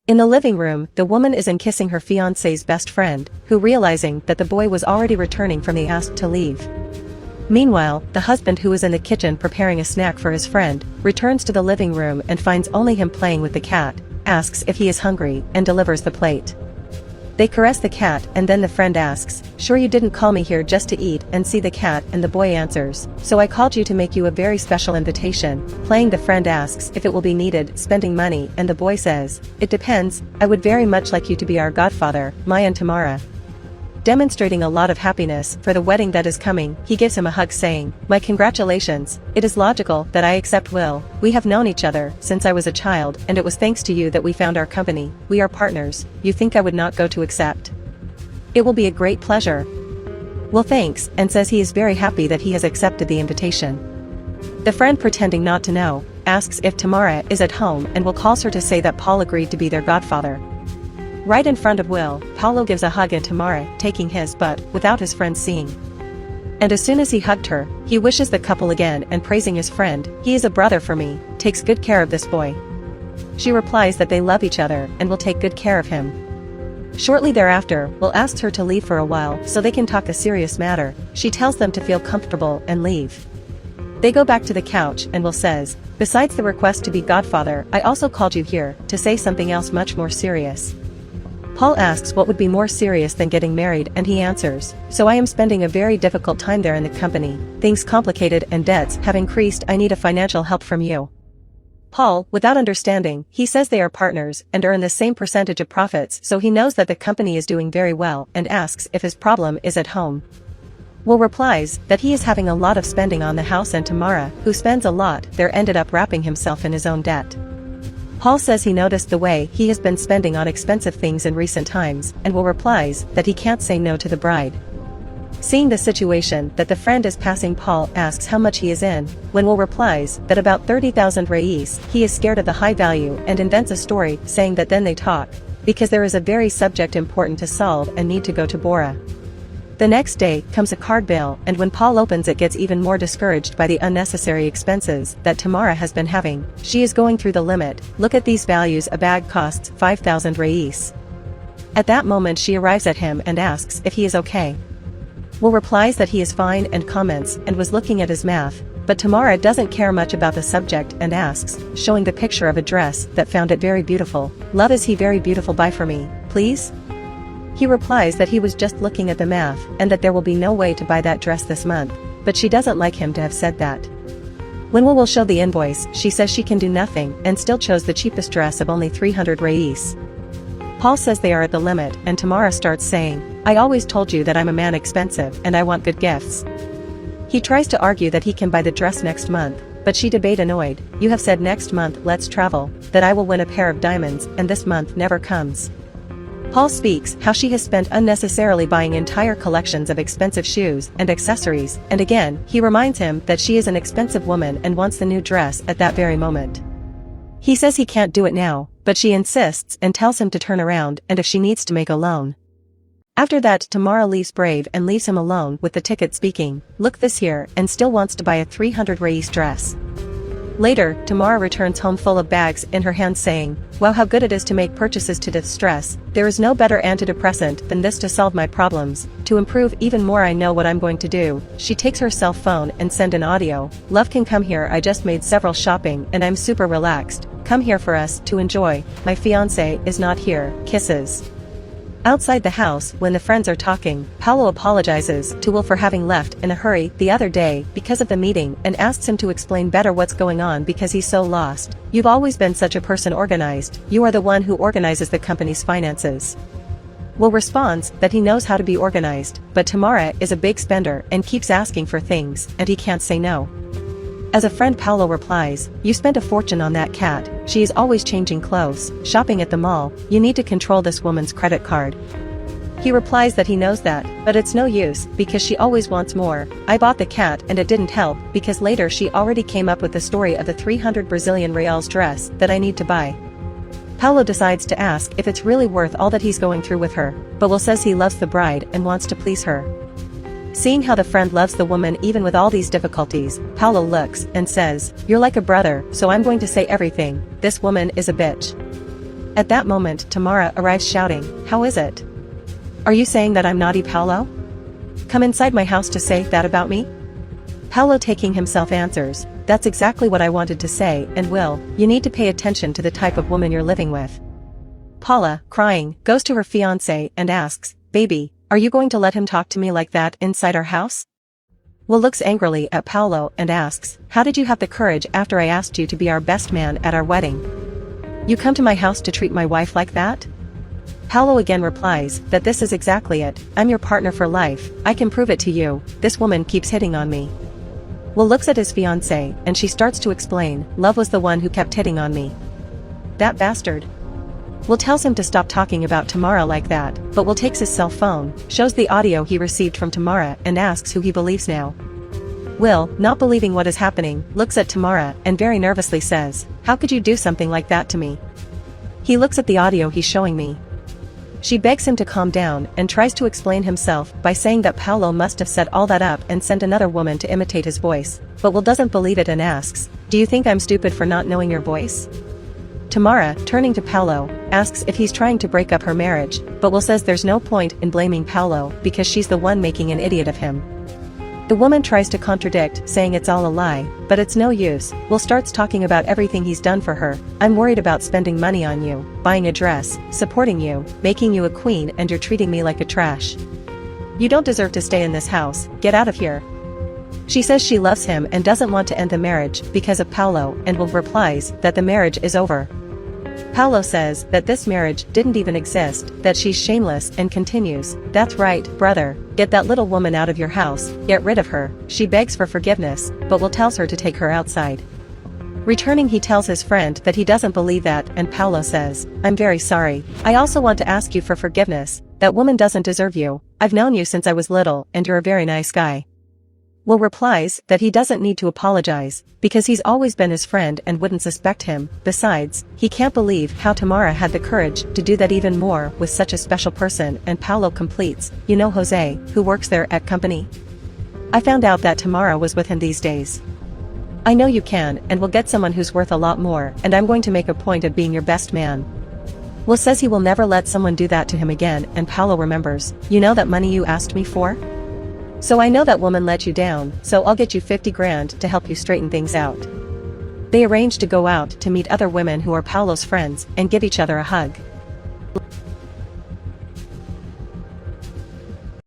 In the living room, the woman is kissing her fiancé's best friend, who realizing that the boy was already returning from the asked to leave. Meanwhile, the husband who is in the kitchen preparing a snack for his friend, returns to the living room and finds only him playing with the cat, asks if he is hungry, and delivers the plate. They caress the cat and then the friend asks, "Sure you didn't call me here just to eat and see the cat?" And the boy answers, "So I called you to make you a very special invitation." Playing, the friend asks if it will be needed spending money and the boy says, "It depends, I would very much like you to be our godfather, my and Tamara." Demonstrating a lot of happiness for the wedding that is coming, he gives him a hug saying, "My congratulations, it is logical that I accept Will. We have known each other since I was a child and it was thanks to you that we found our company. We are partners. You think I would not go to accept? It will be a great pleasure." Will thanks and says he is very happy that he has accepted the invitation. The friend, pretending not to know, asks if Tamara is at home and Will calls her to say that Paul agreed to be their godfather. Right in front of Will, Paulo gives a hug at Tamara, taking his but without his friend seeing. And as soon as he hugged her, he wishes the couple again and praising his friend, "He is a brother for me, takes good care of this boy." She replies that they love each other and will take good care of him. Shortly thereafter, Will asks her to leave for a while so they can talk a serious matter. She tells them to feel comfortable and leave. They go back to the couch and Will says, "Besides the request to be godfather, I also called you here to say something else much more serious." Paul asks what would be more serious than getting married and he answers, "So I am spending a very difficult time there in the company, things complicated and debts have increased. I need a financial help from you." Paul, without understanding, he says they are partners and earn the same percentage of profits, so he knows that the company is doing very well and asks if his problem is at home. Will replies that he is having a lot of spending on the house and Tamara, who spends a lot there, ended up wrapping himself in his own debt. Paul says he noticed the way he has been spending on expensive things in recent times, and Will replies that he can't say no to the bride. Seeing the situation that the friend is passing, Paul asks how much he is in, when Will replies that about 30,000 reis. He is scared of the high value and invents a story saying that then they talk, because there is a very subject important to solve and need to go to Bora. The next day comes a card bill and when Paul opens it gets even more discouraged by the unnecessary expenses that Tamara has been having. She is going through the limit. Look at these values, a bag costs 5,000 reis. At that moment she arrives at him and asks if he is okay. Will replies that he is fine and comments and was looking at his math, but Tamara doesn't care much about the subject and asks, showing the picture of a dress that found it very beautiful. "Love, is he very beautiful? Buy for me, please?" He replies that he was just looking at the math and that there will be no way to buy that dress this month, but she doesn't like him to have said that. When Will show the invoice, she says she can do nothing and still chose the cheapest dress of only 300 reis. Paul says they are at the limit and Tamara starts saying, "I always told you that I'm a man expensive and I want good gifts." He tries to argue that he can buy the dress next month, but she debate annoyed, "You have said next month let's travel, that I will win a pair of diamonds and this month never comes." Paul speaks how she has spent unnecessarily buying entire collections of expensive shoes and accessories, and again, he reminds him that she is an expensive woman and wants the new dress at that very moment. He says he can't do it now, but she insists and tells him to turn around and if she needs to make a loan. After that, Tamara leaves brave and leaves him alone with the ticket, speaking, "Look this here," and still wants to buy a 300 reis dress. Later, Tamara returns home full of bags in her hand saying, "Wow, how good it is to make purchases to distress. There is no better antidepressant than this to solve my problems. To improve even more I know what I'm going to do." She takes her cell phone and send an audio, "Love can come here, I just made several shopping and I'm super relaxed. Come here for us to enjoy. My fiancé is not here, kisses." Outside the house, when the friends are talking, Paulo apologizes to Will for having left in a hurry the other day because of the meeting and asks him to explain better what's going on because he's so lost. "You've always been such a person organized, you are the one who organizes the company's finances." Will responds that he knows how to be organized, but Tamara is a big spender and keeps asking for things and he can't say no. As a friend, Paulo replies, "You spent a fortune on that cat, she is always changing clothes, shopping at the mall, you need to control this woman's credit card." He replies that he knows that, but it's no use, because she always wants more. "I bought the cat and it didn't help, because later she already came up with the story of the 300 Brazilian reals dress that I need to buy." Paulo decides to ask if it's really worth all that he's going through with her, but Will says he loves the bride and wants to please her. Seeing how the friend loves the woman even with all these difficulties, Paulo looks and says, "You're like a brother, so I'm going to say everything. This woman is a bitch." At that moment Tamara arrives shouting, "How is it? Are you saying that I'm naughty, Paolo? Come inside my house to say that about me?" Paolo, taking himself, answers, "That's exactly what I wanted to say, and Will, you need to pay attention to the type of woman you're living with." Paula, crying, goes to her fiancé and asks, "Baby, are you going to let him talk to me like that inside our house?" Will looks angrily at Paolo and asks, "How did you have the courage after I asked you to be our best man at our wedding? You come to my house to treat my wife like that?" Paolo again replies that this is exactly it, "I'm your partner for life, I can prove it to you, this woman keeps hitting on me." Will looks at his fiancée and she starts to explain, "Love was the one who kept hitting on me. That bastard." Will tells him to stop talking about Tamara like that, but Will takes his cell phone, shows the audio he received from Tamara and asks who he believes now. Will, not believing what is happening, looks at Tamara and very nervously says, "How could you do something like that to me?" He looks at the audio he's showing me. She begs him to calm down and tries to explain himself by saying that Paolo must have set all that up and sent another woman to imitate his voice, but Will doesn't believe it and asks, "Do you think I'm stupid for not knowing your voice?" Tamara, turning to Paolo, asks if he's trying to break up her marriage, but Will says there's no point in blaming Paolo because she's the one making an idiot of him. The woman tries to contradict, saying it's all a lie, but it's no use. Will starts talking about everything he's done for her. "I'm worried about spending money on you, buying a dress, supporting you, making you a queen, and you're treating me like a trash. You don't deserve to stay in this house, get out of here." She says she loves him and doesn't want to end the marriage because of Paolo, and Will replies that the marriage is over. Paolo says that this marriage didn't even exist, that she's shameless, and continues, "That's right, brother, get that little woman out of your house, get rid of her." She begs for forgiveness, but Will tells her to take her outside. Returning, he tells his friend that he doesn't believe that, and Paolo says, "I'm very sorry. I also want to ask you for forgiveness. That woman doesn't deserve you. I've known you since I was little and you're a very nice guy." Will replies that he doesn't need to apologize, because he's always been his friend and wouldn't suspect him. Besides, he can't believe how Tamara had the courage to do that, even more with such a special person, and Paolo completes, "You know Jose, who works there at company? I found out that Tamara was with him these days. I know you can and will get someone who's worth a lot more, and I'm going to make a point of being your best man." Will says he will never let someone do that to him again, and Paolo remembers, "You know that money you asked me for? So I know that woman let you down, so I'll get you 50 grand to help you straighten things out." They arrange to go out to meet other women who are Paolo's friends and give each other a hug.